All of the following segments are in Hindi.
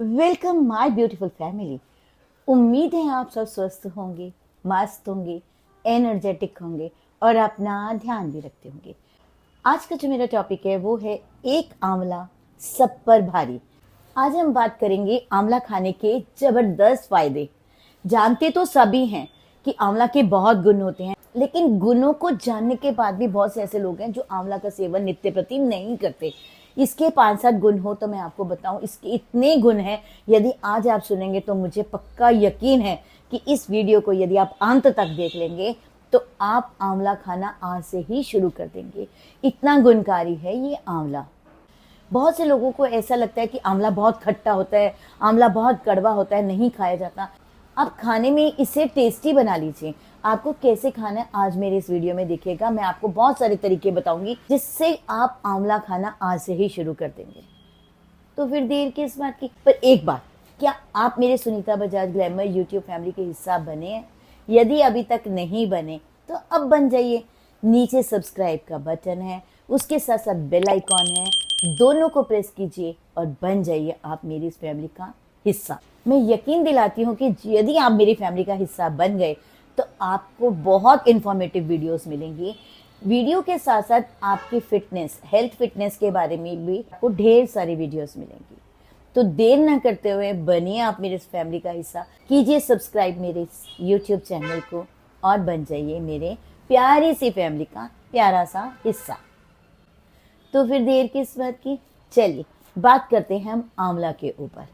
Welcome my beautiful family. उम्मीद है आप सब स्वस्थ होंगे, मस्त होंगे, एनर्जेटिक होंगे और अपना ध्यान भी रखते होंगे। आज का जो मेरा टॉपिक है वो है एक आंवला सब पर भारी। आज हम बात करेंगे आंवला खाने के जबरदस्त फायदे। जानते तो सभी हैं कि आंवला के बहुत गुण होते हैं, लेकिन गुणों को जानने के बाद भी बहुत से ऐसे लोग हैं जो आंवला का सेवन नित्य प्रति नहीं करते। इसके 5-7 गुण हो तो मैं आपको बताऊं, इसके इतने गुण हैं, यदि आज आप सुनेंगे तो मुझे पक्का यकीन है कि इस वीडियो को यदि आप अंत तक देख लेंगे तो आप आंवला खाना आज से ही शुरू कर देंगे। इतना गुणकारी है ये आंवला। बहुत से लोगों को ऐसा लगता है कि आंवला बहुत खट्टा होता है, आंवला बहुत कड़वा होता है, नहीं खाया जाता। आप खाने में इसे टेस्टी बना लीजिए। आपको कैसे खाना है आज मेरे इस वीडियो में दिखेगा। मैं आपको बहुत सारे तरीके बताऊंगी जिससे आप आंवला खाना आज से ही शुरू कर देंगे। तो फिर देर किस बात की। पर एक बात, क्या आप मेरे Sunita Bajaj glamour YouTube family के हिस्सा बने हैं? यदि अभी तक नहीं बने तो अब बन जाइए। नीचे सब्सक्राइब का बटन है, उसके साथ साथ बेल आइकॉन है, दोनों को प्रेस कीजिए और बन जाइए आप मेरी इस फैमिली का हिस्सा। मैं यकीन दिलाती हूँ कि यदि आप मेरी फैमिली का हिस्सा बन गए तो आपको बहुत इंफॉर्मेटिव वीडियोस मिलेंगी। वीडियो के साथ साथ आपकी फिटनेस, हेल्थ फिटनेस के बारे में भी आपको ढेर सारी वीडियोस मिलेंगी। तो देर ना करते हुए बनिए आप मेरे इस फैमिली का हिस्सा, कीजिए सब्सक्राइब मेरे इस यूट्यूब चैनल को और बन जाइए मेरे प्यारी सी फैमिली का प्यारा सा हिस्सा। तो फिर देर किस बात की, चलिए बात करते हैं हम आंवला के ऊपर।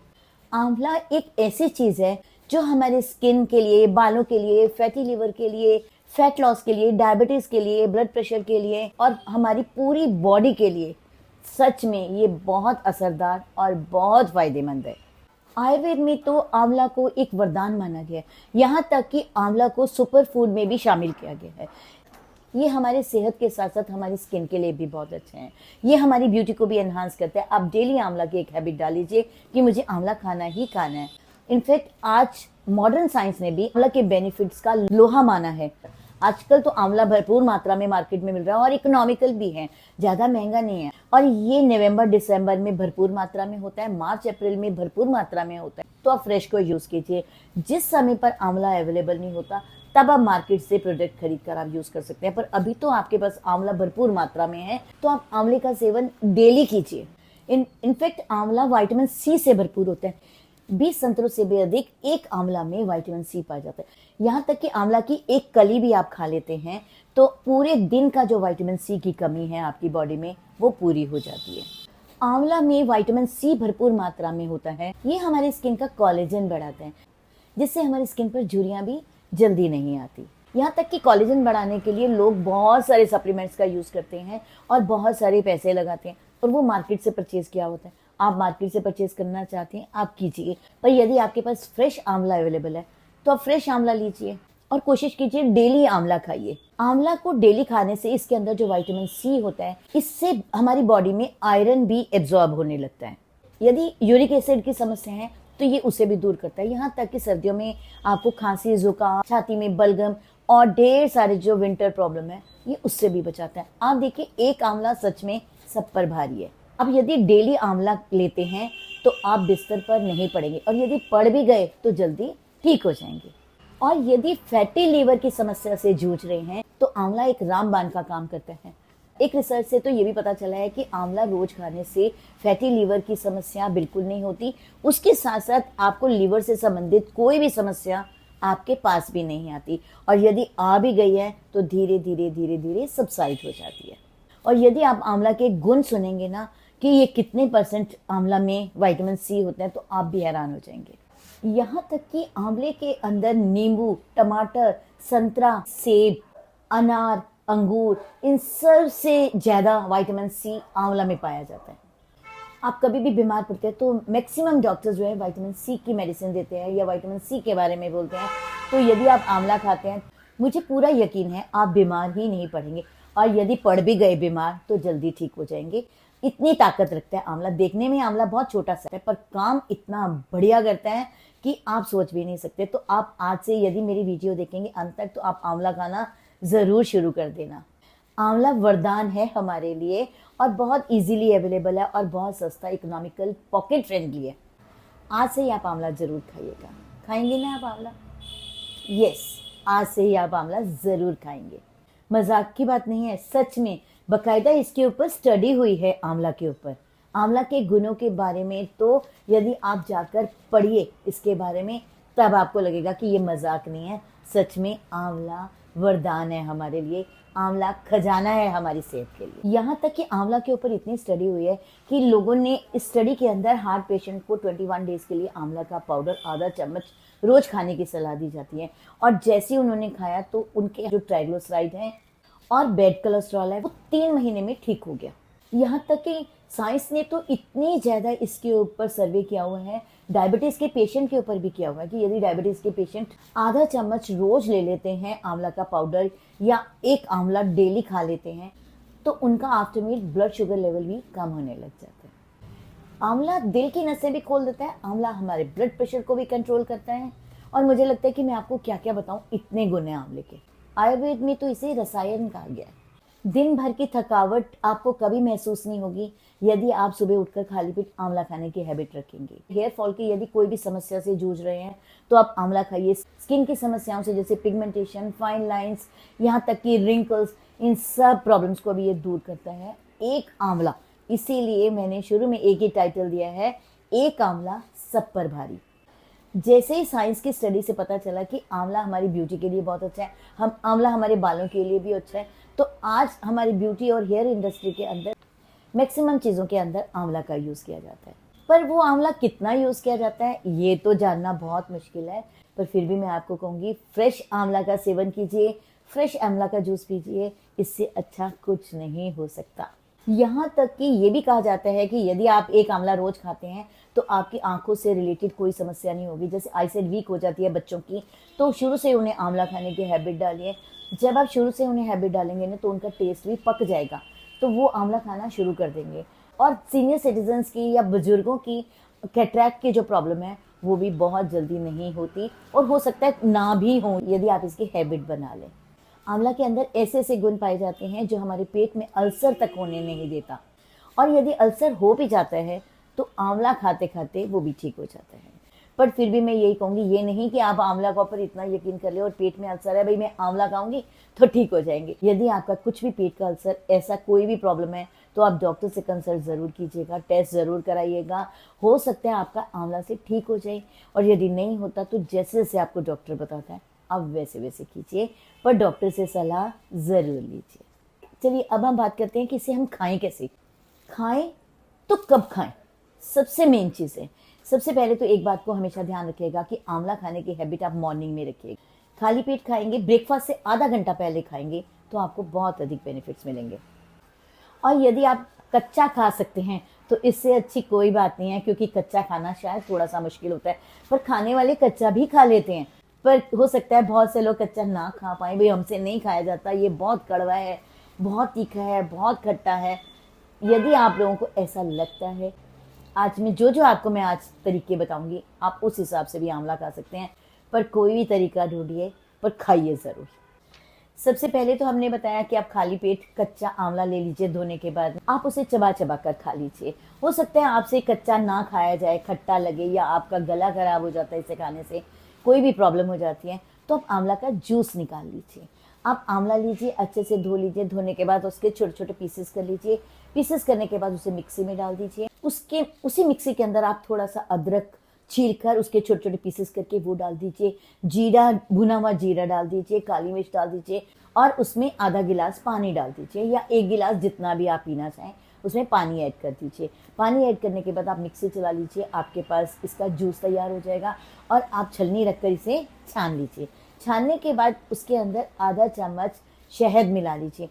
आंवला एक ऐसी चीज है जो हमारे स्किन के लिए, बालों के लिए, फैटी लिवर के लिए, फैट लॉस के लिए, डायबिटीज के लिए, ब्लड प्रेशर के लिए और हमारी पूरी बॉडी के लिए सच में ये बहुत असरदार और बहुत फायदेमंद है। आयुर्वेद में तो आंवला को एक वरदान माना गया है। यहाँ तक कि आंवला को सुपर फूड में भी शामिल किया गया है। ये हमारे सेहत के साथ साथ हमारी स्किन के लिए भी बहुत अच्छे हैं। ये हमारी ब्यूटी को भी एनहांस करता है। आप डेली आंवला की एक हैबिट डाल लीजिए कि मुझे आंवला खाना ही खाना है। इनफैक्ट आज मॉडर्न साइंस ने भी आंवला के बेनिफिट्स का लोहा माना है। आजकल तो आंवला भरपूर मात्रा में मार्केट में मिल रहा है और इकोनॉमिकल भी है, ज्यादा महंगा नहीं है। और ये नवंबर दिसंबर में भरपूर मात्रा में होता है, मार्च अप्रैल में भरपूर मात्रा में होता है। तो आप फ्रेश को यूज कीजिए। जिस समय पर आंवला अवेलेबल नहीं होता तब आप मार्केट से प्रोडक्ट खरीद कर आप यूज कर सकते हैं। पर अभी तो आपके पास आंवला भरपूर मात्रा में है तो आप आंवले का सेवन डेली कीजिए। इनफैक्ट आंवला विटामिन सी से भरपूर होता है। 20 संतरों से भी अधिक एक आंवला में विटामिन सी पाया जाता है। यहाँ तक कि आंवला की एक कली भी आप खा लेते हैं तो पूरे दिन का जो विटामिन सी की कमी है आपकी बॉडी में वो पूरी हो जाती है। आंवला में विटामिन सी भरपूर मात्रा में होता है। ये हमारी स्किन का कोलेजन बढ़ाता है, जिससे हमारी स्किन पर झुर्रियां भी जल्दी नहीं आती। यहाँ तक कि कोलेजन बढ़ाने के लिए लोग बहुत सारे सप्लीमेंट्स का यूज करते हैं और बहुत सारे पैसे लगाते हैं और वो मार्केट से परचेज किया होता है। आप मार्केट से परचेज करना चाहते हैं आप कीजिए, पर यदि आपके पास फ्रेश आंवला अवेलेबल है तो आप फ्रेश आंवला लीजिए और कोशिश कीजिए डेली आंवला खाइए। आंवला को डेली खाने से इसके अंदर जो विटामिन सी होता है इससे हमारी बॉडी में आयरन भी एब्जॉर्ब होने लगता है। यदि यूरिक एसिड की समस्या है तो ये उसे भी दूर करता है। यहाँ तक कि सर्दियों में आपको खांसी, जुकाम, छाती में बलगम और ढेर सारे जो विंटर प्रॉब्लम है ये उससे भी बचाता है। आप देखिए एक आंवला सच में सब पर भारी है। अब यदि डेली आंवला लेते हैं तो आप बिस्तर पर नहीं पड़ेंगे और यदि पड़ भी गए तो जल्दी ठीक हो जाएंगे। और यदि फैटी लीवर की समस्या से जूझ रहे हैं तो आंवला एक रामबाण का काम करता है। एक रिसर्च से तो ये भी पता चला है कि आंवला रोज खाने से फैटी लीवर की समस्या बिल्कुल नहीं होती। उसके साथ साथ आपको लीवर से संबंधित कोई भी समस्या आपके पास भी नहीं आती और यदि आ भी गई है तो धीरे धीरे धीरे धीरे सबसाइड हो जाती है। और यदि आप आंवला के गुण सुनेंगे ना कि ये कितने परसेंट आंवला में विटामिन सी होते हैं तो आप भी हैरान हो जाएंगे। यहाँ तक कि आंवले के अंदर नींबू, टमाटर, संतरा, सेब, अनार, अंगूर, इन सब से ज्यादा विटामिन सी आंवला में पाया जाता है। आप कभी भी बीमार पड़ते हैं तो मैक्सिमम डॉक्टर्स जो है विटामिन सी की मेडिसिन देते हैं या विटामिन सी के बारे में बोलते हैं। तो यदि आप आंवला खाते हैं मुझे पूरा यकीन है आप बीमार ही नहीं पड़ेंगे और यदि पड़ भी गए बीमार तो जल्दी ठीक हो जाएंगे। इतनी ताकत रखता है आंवला। देखने में आंवला बहुत छोटा सा है पर काम इतना बढ़िया करता है कि आप सोच भी नहीं सकते। तो आप आज से यदि मेरी वीडियो देखेंगे अंत तक तो आप आंवला खाना जरूर शुरू कर देना। आंवला वरदान है हमारे लिए और बहुत इजीली अवेलेबल है और बहुत सस्ता, इकोनॉमिकल, पॉकेट फ्रेंडली है। आज से ही आप आंवला ज़रूर खाइएगा। खाएंगे ना आप आंवला? यस, आज से ही आप आंवला ज़रूर खाएंगे। मजाक की बात नहीं है, सच में बकायदा इसके ऊपर स्टडी हुई है आंवला के ऊपर। आंवला के गुणों के बारे में तो यदि आप जाकर पढ़िए इसके बारे में, तब आपको लगेगा कि ये मजाक नहीं है, सच में आंवला वरदान है हमारे लिए, आंवला खजाना है हमारी सेहत के लिए। यहाँ तक कि आंवला के ऊपर इतनी स्टडी हुई है कि लोगों ने इस स्टडी के अंदर हार्ट पेशेंट को 21 डेज के लिए आंवला का पाउडर आधा चम्मच रोज खाने की सलाह दी जाती है, और जैसे ही उन्होंने खाया तो उनके जो ट्राइग्लिसराइड हैं और बैड कोलेस्ट्रॉल है वो 3 महीने में ठीक हो गया। यहाँ तक कि साइंस ने तो इतनी ज़्यादा इसके ऊपर सर्वे किया हुआ है, डायबिटीज़ के पेशेंट के ऊपर भी किया हुआ है कि यदि डायबिटीज़ के पेशेंट आधा चम्मच रोज ले लेते हैं आंवला का पाउडर या एक आंवला डेली खा लेते हैं तो उनका after meal blood sugar level भी कम होने लग जाता है। आंवला दिल की नसें भी खोल देता है, आंवला हमारे ब्लड प्रेशर को भी कंट्रोल करता है, और मुझे लगता है कि मैं आपको क्या क्या बताऊं, इतने गुण हैं आंवले के। आयुर्वेद में तो इसे रसायन कहा गया है। दिन भर की थकावट आपको कभी महसूस नहीं होगी यदि आप सुबह उठकर खाली पेट आंवला खाने की हैबिट रखेंगे। हेयर फॉल की यदि कोई भी समस्या से जूझ रहे हैं तो आप आंवला खाइए। स्किन की समस्याओं से जैसे पिगमेंटेशन, फाइन लाइंस, यहाँ तक कि रिंकल्स, इन सब प्रॉब्लम्स को भी ये दूर करता है एक आंवला। इसीलिए मैंने शुरू में एक ही टाइटल दिया है, एक आंवला सब पर भारी। जैसे ही साइंस की स्टडी से पता चला कि आंवला हमारी ब्यूटी के लिए बहुत अच्छा है, हम आंवला हमारे बालों के लिए भी अच्छा है, तो आज हमारी ब्यूटी और हेयर इंडस्ट्री के अंदर मैक्सिमम चीज़ों के अंदर आंवला का यूज़ किया जाता है। पर वो आंवला कितना यूज़ किया जाता है ये तो जानना बहुत मुश्किल है, पर फिर भी मैं आपको कहूँगी फ्रेश आंवला का सेवन कीजिए, फ्रेश आंवला का जूस पीजिए, इससे अच्छा कुछ नहीं हो सकता। यहाँ तक कि ये भी कहा जाता है कि यदि आप एक आंवला रोज खाते हैं तो आपकी आंखों से रिलेटेड कोई समस्या नहीं होगी। जैसे आईसाइट वीक हो जाती है बच्चों की, तो शुरू से उन्हें आंवला खाने की हैबिट डालिए। जब आप शुरू से उन्हें हैबिट डालेंगे ना तो उनका टेस्ट भी पक जाएगा, तो वो आंवला खाना शुरू कर देंगे। और सीनियर सिटीजन्स की या बुजुर्गों की कैटरैक्ट की जो प्रॉब्लम है वो भी बहुत जल्दी नहीं होती, और हो सकता है ना भी हो यदि आप इसकी हैबिट बना लें। आंवला के अंदर ऐसे ऐसे गुण पाए जाते हैं जो हमारे पेट में अल्सर तक होने नहीं देता, और यदि अल्सर हो भी जाता है तो आंवला खाते खाते वो भी ठीक हो जाता है। पर फिर भी मैं यही कहूँगी, ये नहीं कि आप आंवला के ऊपर इतना यकीन कर ले और पेट में अल्सर है भाई मैं आंवला खाऊंगी तो ठीक हो जाएंगे। यदि आपका कुछ भी पेट का अल्सर, ऐसा कोई भी प्रॉब्लम है, तो आप डॉक्टर से कंसल्ट ज़रूर कीजिएगा, टेस्ट ज़रूर कराइएगा। हो सकता है आपका आंवला से ठीक हो जाए, और यदि नहीं होता तो जैसे जैसे आपको डॉक्टर बताता है आप वैसे वैसे कीजिए, पर डॉक्टर से सलाह ज़रूर लीजिए। चलिए अब हम बात करते हैं कि इसे हम खाएं कैसे। खाएं तो कब खाएं, सबसे मेन चीज़ है। सबसे पहले तो एक बात को हमेशा ध्यान रखिएगा कि आंवला खाने की हैबिट आप मॉर्निंग में रखिएगा। खाली पेट खाएंगे, ब्रेकफास्ट से आधा घंटा पहले खाएंगे तो आपको बहुत अधिक बेनिफिट्स मिलेंगे। और यदि आप कच्चा खा सकते हैं तो इससे अच्छी कोई बात नहीं है, क्योंकि कच्चा खाना शायद थोड़ा सा मुश्किल होता है, पर खाने वाले कच्चा भी खा लेते हैं। पर हो सकता है बहुत से लोग कच्चा ना खा पाए, भाई हमसे नहीं खाया जाता, ये बहुत कड़वा है, बहुत तीखा है, बहुत खट्टा है। यदि आप लोगों को ऐसा लगता है, आज मैं जो आपको मैं आज तरीके बताऊंगी आप उस हिसाब से भी आंवला खा सकते हैं, पर कोई भी तरीका ढूंढिए पर खाइए ज़रूर। सबसे पहले तो हमने बताया कि आप खाली पेट कच्चा आंवला ले लीजिए, धोने के बाद आप उसे चबा चबा कर खा लीजिए। हो सकता है आपसे कच्चा ना खाया जाए, खट्टा लगे, या आपका गला खराब हो जाता है इसे खाने से, कोई भी प्रॉब्लम हो जाती है, तो आप आंवला का जूस निकाल लीजिए। आप आंवला लीजिए, अच्छे से धो लीजिए, धोने के बाद उसके छोटे छोटे पीसेस कर लीजिए। पीसेस करने के बाद उसे मिक्सी में डाल दीजिए। उसी मिक्सी के अंदर आप थोड़ा सा अदरक छीलकर उसके छोटे छोटे पीसेस करके वो डाल दीजिए। जीरा, भुना हुआ जीरा डाल दीजिए, काली मिर्च डाल दीजिए, और उसमें आधा गिलास पानी डाल दीजिए, या 1 गिलास जितना भी आप पीना चाहें उसमें पानी ऐड कर दीजिए। पानी ऐड करने के बाद आप मिक्सी चला लीजिए, आपके पास इसका जूस तैयार हो जाएगा। और आप छलनी रखकर इसे छान लीजिए। छानने के बाद उसके अंदर आधा चम्मच शहद मिला लीजिए।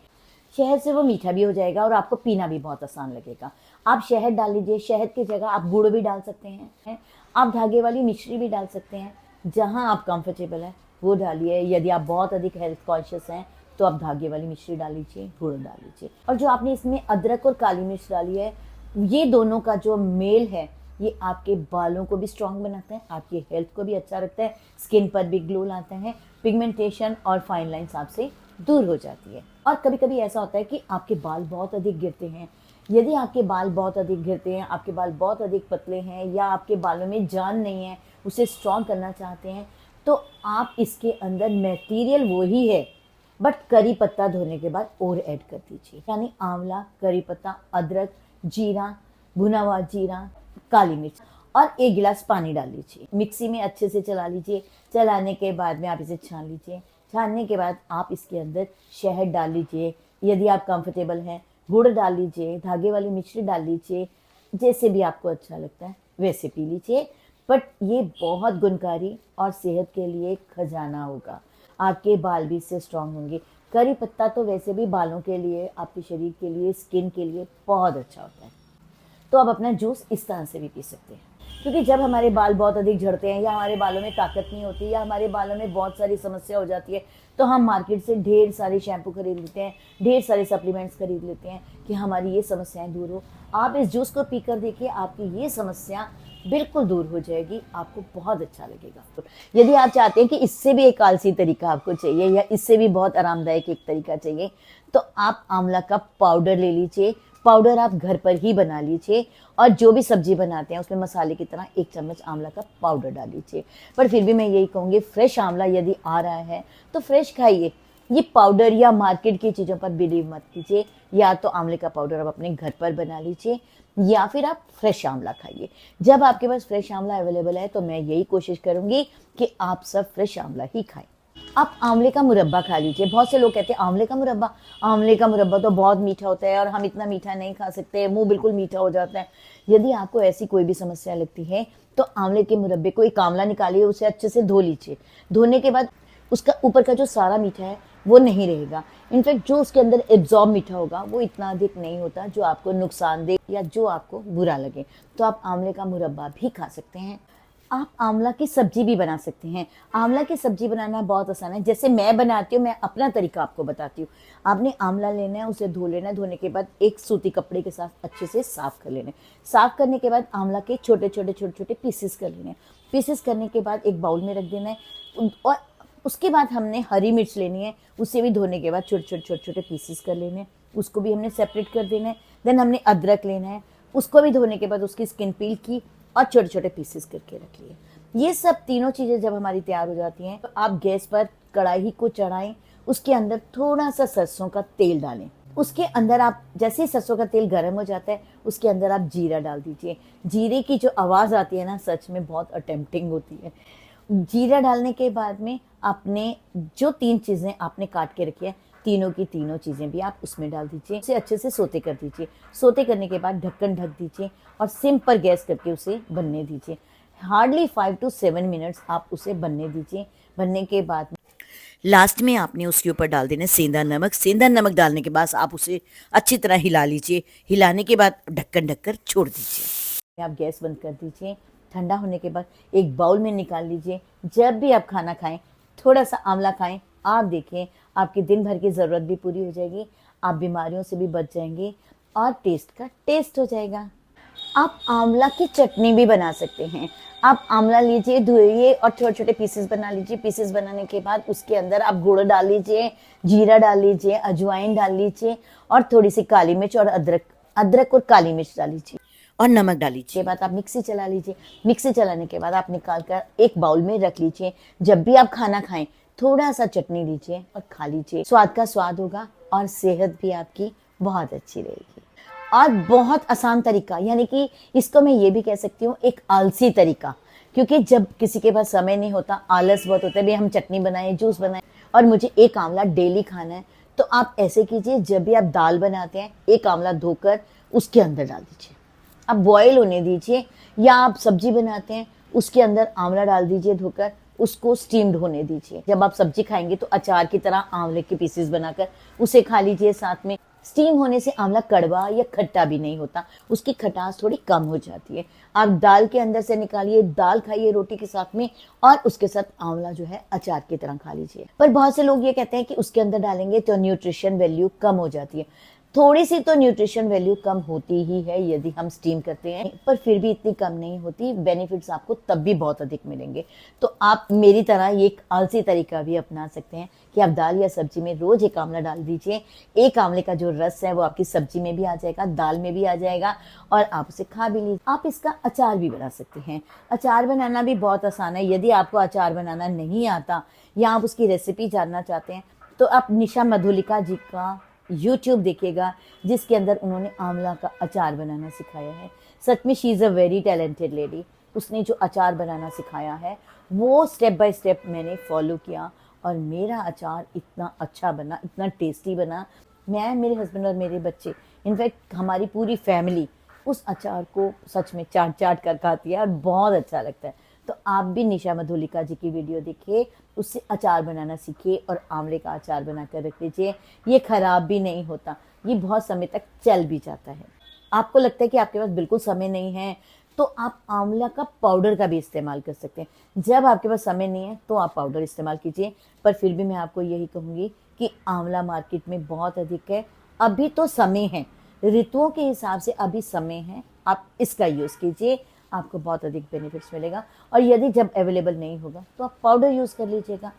शहद से वो मीठा भी हो जाएगा और आपको पीना भी बहुत आसान लगेगा। आप शहद डाल लीजिए, शहद की जगह आप गुड़ भी डाल सकते हैं, आप धागे वाली मिश्री भी डाल सकते हैं, जहां आप कंफर्टेबल है वो डालिए। यदि आप बहुत अधिक हेल्थ कॉन्शियस हैं तो आप धागे वाली मिश्री डाल लीजिए, गुड़ डाल लीजिए। और जो आपने इसमें अदरक और काली मिर्च डाली है, ये दोनों का जो मेल है ये आपके बालों को भी स्ट्रांग बनाता है, आपकी हेल्थ को भी अच्छा रखता है, स्किन पर भी ग्लो लाता है, पिगमेंटेशन और फाइन लाइंस आपसे दूर हो जाती है। और कभी कभी ऐसा होता है कि आपके बाल बहुत अधिक गिरते हैं, यदि आपके बाल बहुत अधिक गिरते हैं, आपके बाल बहुत अधिक पतले हैं या आपके बालों में जान नहीं है, उसे स्ट्रॉन्ग करना चाहते हैं, तो आप इसके अंदर मटेरियल वही है, बट करी पत्ता धोने के बाद और ऐड कर दीजिए। यानी आंवला, करी पत्ता, अदरक, जीरा, भुना हुआ जीरा, काली मिर्च और 1 गिलास पानी डाल लीजिए। मिक्सी में अच्छे से चला लीजिए। चलाने के बाद में आप इसे छान लीजिए। छानने के बाद आप इसके अंदर शहद डाल लीजिए, यदि आप कंफर्टेबल हैं गुड़ डाल लीजिए, धागे वाली मिश्री डाल लीजिए, जैसे भी आपको अच्छा लगता है वैसे पी लीजिए। बट ये बहुत गुणकारी और सेहत के लिए खजाना होगा। आपके बाल भी इससे स्ट्रांग होंगे। करी पत्ता तो वैसे भी बालों के लिए, आपके शरीर के लिए, स्किन के लिए बहुत अच्छा होता है। तो आप अपना जूस इस तरह से भी पी सकते हैं, क्योंकि जब हमारे बाल बहुत अधिक झड़ते हैं या हमारे बालों में ताकत नहीं होती या हमारे बालों में बहुत सारी समस्या हो जाती है, तो हम मार्केट से ढेर सारे शैम्पू खरीद लेते हैं, ढेर सारे सप्लीमेंट्स खरीद लेते हैं कि हमारी ये समस्याएं दूर हो। आप इस जूस को पीकर देखिए, आपकी ये समस्या बिल्कुल दूर हो जाएगी, आपको बहुत अच्छा लगेगा। यदि आप चाहते हैं कि इससे भी एक आलसी तरीका आपको चाहिए या इससे भी बहुत आरामदायक एक तरीका चाहिए, तो आप आंवला का पाउडर ले लीजिए। पाउडर आप घर पर ही बना लीजिए और जो भी सब्जी बनाते हैं उसमें मसाले की तरह 1 चम्मच आंवला का पाउडर डाल लीजिए। पर फिर भी मैं यही कहूँगी, फ्रेश आंवला यदि आ रहा है तो फ्रेश खाइए। ये पाउडर या मार्केट की चीज़ों पर बिलीव मत कीजिए। या तो आंवले का पाउडर आप अपने घर पर बना लीजिए या फिर आप फ्रेश आंवला खाइए। जब आपके पास फ्रेश आंवला अवेलेबल है तो मैं यही कोशिश करूँगी कि आप सब फ्रेश आंवला ही खाएं। आप आंवले का मुरब्बा खा लीजिए। बहुत से लोग कहते हैं आंवले का मुरब्बा तो बहुत मीठा होता है और हम इतना मीठा नहीं खा सकते, मुंह बिल्कुल मीठा हो जाता है। यदि आपको ऐसी कोई भी समस्या लगती है तो आंवले के मुरब्बे को, एक आंवला निकालिए, उसे अच्छे से धो लीजिए। धोने के बाद उसका ऊपर का जो सारा मीठा है वो नहीं रहेगा। इनफैक्ट जो उसके अंदर एब्जॉर्ब मीठा होगा वो इतना अधिक नहीं होता जो आपको नुकसान दे या जो आपको बुरा लगे। तो आप आंवले का मुरब्बा भी खा सकते हैं। आप आंवला की सब्जी भी बना सकते हैं। आंवला की सब्जी बनाना बहुत आसान है। जैसे मैं बनाती हूँ, मैं अपना तरीका आपको बताती हूँ। आपने आंवला लेना है, उसे धो लेना है। धोने के बाद एक सूती कपड़े के साथ अच्छे से साफ कर लेना है। साफ करने के बाद आंवला के छोटे छोटे पीसेस कर लेने हैं। पीसेस करने के बाद एक बाउल में रख देना है और उसके बाद हमने हरी मिर्च लेनी है, उसे भी धोने के बाद छोटे छोटे पीसेस कर लेने हैं, उसको भी हमने सेपरेट कर देना है। देन हमने अदरक लेना है, उसको भी धोने के बाद उसकी स्किन पील की और छोटे छोटे पीसेस करके रख लिए। ये सब तीनों चीज़ें जब हमारी तैयार हो जाती हैं तो आप गैस पर कढ़ाई को चढ़ाएं, उसके अंदर थोड़ा सा सरसों का तेल डालें। उसके अंदर आप, जैसे ही सरसों का तेल गर्म हो जाता है, उसके अंदर आप जीरा डाल दीजिए। जीरे की जो आवाज़ आती है ना, सच में बहुत अटेम्प्टिंग होती है। जीरा डालने के बाद में आपने जो 3 चीज़ें आपने काट के रखी है, तीनों की तीनों चीज़ें भी आप उसमें डाल दीजिए। उसे अच्छे से सोते कर दीजिए। सोते करने के बाद ढक्कन ढक दीजिए और सिम पर गैस करके उसे बनने दीजिए। हार्डली 5 to 7 मिनट्स आप उसे बनने दीजिए। बनने के बाद लास्ट में आपने उसके ऊपर डाल देना सेंधा नमक। सेंधा नमक डालने के बाद आप उसे अच्छी तरह हिला लीजिए। हिलाने के बाद ढक्कन ढककर छोड़ दीजिए। आप गैस बंद कर दीजिए। ठंडा होने के बाद एक बाउल में निकाल लीजिए। जब भी आप खाना खाएं थोड़ा सा आंवला खाएं। आप देखें, आपकी दिन भर की ज़रूरत भी पूरी हो जाएगी, आप बीमारियों से भी बच जाएंगे और टेस्ट का टेस्ट हो जाएगा। आप आंवला की चटनी भी बना सकते हैं। आप आंवला लीजिए, धोइए और छोटे छोटे पीसेस बना लीजिए। पीसेस बनाने के बाद उसके अंदर आप गुड़ डाल लीजिए, जीरा डाल लीजिए, अजवाइन डाल लीजिए और थोड़ी सी काली मिर्च और अदरक और काली मिर्च डाल लीजिए और नमक डाल लीजिए। बाद आप मिक्सी चला लीजिए। मिक्सी चलाने के बाद आप निकाल कर एक बाउल में रख लीजिए। जब भी आप खाना खाएं थोड़ा सा चटनी लीजिए और खा लीजिए। स्वाद का स्वाद होगा और सेहत भी आपकी बहुत अच्छी रहेगी। और बहुत आसान तरीका, यानी कि इसको मैं ये भी कह सकती हूँ एक आलसी तरीका, क्योंकि जब किसी के पास समय नहीं होता, आलस बहुत होता है, भाई हम चटनी बनाएं, जूस बनाएं और मुझे एक आंवला डेली खाना है, तो आप ऐसे कीजिए, जब भी आप दाल बनाते हैं एक आंवला धोकर उसके अंदर डाल दीजिए। आप बॉयल होने दीजिए। या आप सब्जी बनाते हैं उसके अंदर आंवला डाल दीजिए धोकर, उसको स्टीम्ड होने दीजिए। जब आप सब्जी खाएंगे तो अचार की तरह आंवले के पीसेस बनाकर उसे खा लीजिए साथ में। स्टीम होने से आंवला कड़वा या खट्टा भी नहीं होता, उसकी खटास थोड़ी कम हो जाती है। आप दाल के अंदर से निकालिए, दाल खाइए रोटी के साथ में और उसके साथ आंवला जो है अचार की तरह खा लीजिए। पर बहुत से लोग ये कहते हैं कि उसके अंदर डालेंगे तो न्यूट्रिशन वैल्यू कम हो जाती है। थोड़ी सी तो न्यूट्रिशन वैल्यू कम होती ही है यदि हम स्टीम करते हैं, पर फिर भी इतनी कम नहीं होती। बेनिफिट्स आपको तब भी बहुत अधिक मिलेंगे। तो आप मेरी तरह ये एक आलसी तरीका भी अपना सकते हैं कि आप दाल या सब्जी में रोज एक आंवला डाल दीजिए। एक आंवले का जो रस है वो आपकी सब्जी में भी आ जाएगा, दाल में भी आ जाएगा, और आप उसे खा भी लीजिए। आप इसका अचार भी बना सकते हैं। अचार बनाना भी बहुत आसान है। यदि आपको अचार बनाना नहीं आता या आप उसकी रेसिपी जानना चाहते हैं तो आप निशा मधुलिका जी का YouTube देखिएगा, जिसके अंदर उन्होंने आंवला का अचार बनाना सिखाया है। सच में she is a very talented lady. उसने जो अचार बनाना सिखाया है वो स्टेप बाय स्टेप मैंने फॉलो किया और मेरा अचार इतना अच्छा बना, इतना टेस्टी बना। मैं, मेरे हस्बैंड और मेरे बच्चे, इनफैक्ट हमारी पूरी फैमिली उस अचार को सच में चाट चाट कर खाती है और बहुत अच्छा लगता है। तो आप भी निशा मधुलिका जी की वीडियो देखिए, उससे अचार बनाना सीखिए और आंवले का अचार बना कर रख लीजिए। ये खराब भी नहीं होता, ये बहुत समय तक चल भी जाता है। आपको लगता है कि आपके पास बिल्कुल समय नहीं है तो आप आंवला का पाउडर का भी इस्तेमाल कर सकते हैं। जब आपके पास समय नहीं है तो आप पाउडर इस्तेमाल कीजिए, पर फिर भी मैं आपको यही कहूँगी कि आंवला मार्केट में बहुत अधिक है। अभी तो समय है, ऋतुओं के हिसाब से अभी समय है, आप इसका यूज़ कीजिए, आपको बहुत अधिक बेनिफिट्स मिलेगा। और यदि जब अवेलेबल नहीं होगा तो आप पाउडर यूज़ कर लीजिएगा।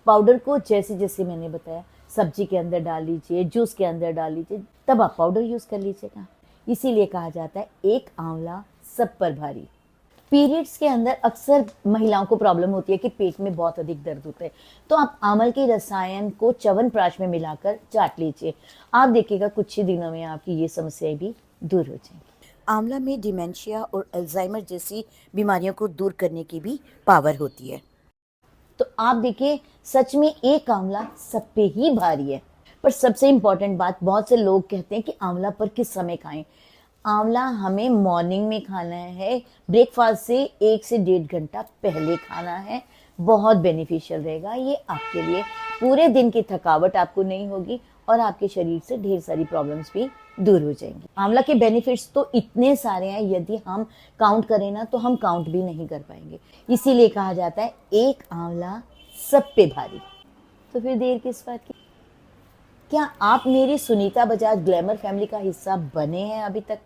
पाउडर को जैसे जैसे मैंने बताया, सब्जी के अंदर डाल लीजिए, जूस के अंदर डाल लीजिए, तब आप पाउडर यूज़ कर लीजिएगा। इसीलिए कहा जाता है एक आंवला सब पर भारी। पीरियड्स के अंदर अक्सर महिलाओं को प्रॉब्लम होती है कि पेट में बहुत अधिक दर्द होता है, तो आप आंवल के रसायन को च्यवनप्राश में मिलाकर चाट लीजिए। आप देखिएगा कुछ ही दिनों में आपकी ये समस्याएं भी दूर हो जाएंगी। आंवला में डिमेंशिया और अल्जाइमर जैसी बीमारियों को दूर करने की भी पावर होती है। तो आप देखिए, सच में एक आंवला सब पे ही भारी है। पर सबसे इम्पोर्टेंट बात, बहुत से लोग कहते हैं कि आंवला पर किस समय खाएं। आंवला हमें मॉर्निंग में खाना है, ब्रेकफास्ट से 1 से 1.5 घंटा पहले खाना है। बहुत बेनिफिशियल रहेगा ये आपके लिए। पूरे दिन की थकावट आपको नहीं होगी और आपके शरीर से ढेर सारी प्रॉब्लम्स भी दूर हो जाएंगी। आंवला के बेनिफिट्स तो इतने सारे हैं, यदि हम काउंट करें ना तो हम काउंट भी नहीं कर पाएंगे। इसीलिए कहा जाता है एक आंवला सब पे भारी। तो फिर देर किस बात की? क्या आप मेरी सुनीता बजाज ग्लैमर फैमिली का हिस्सा बने हैं अभी तक?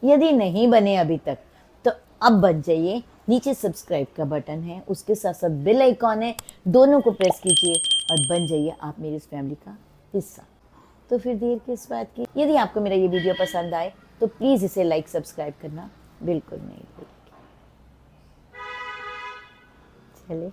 यदि नहीं बने अभी तक तो अब बन जाइए। नीचे सब्सक्राइब का बटन है, उसके साथ साथ बेल आइकॉन है, दोनों को प्रेस कीजिए और बन जाइए आप मेरी इस फैमिली का हिस्सा। तो फिर देर किस बात की? यदि आपको मेरा ये वीडियो पसंद आए तो प्लीज़ इसे लाइक सब्सक्राइब करना बिल्कुल नहीं भूलिए। चलिए।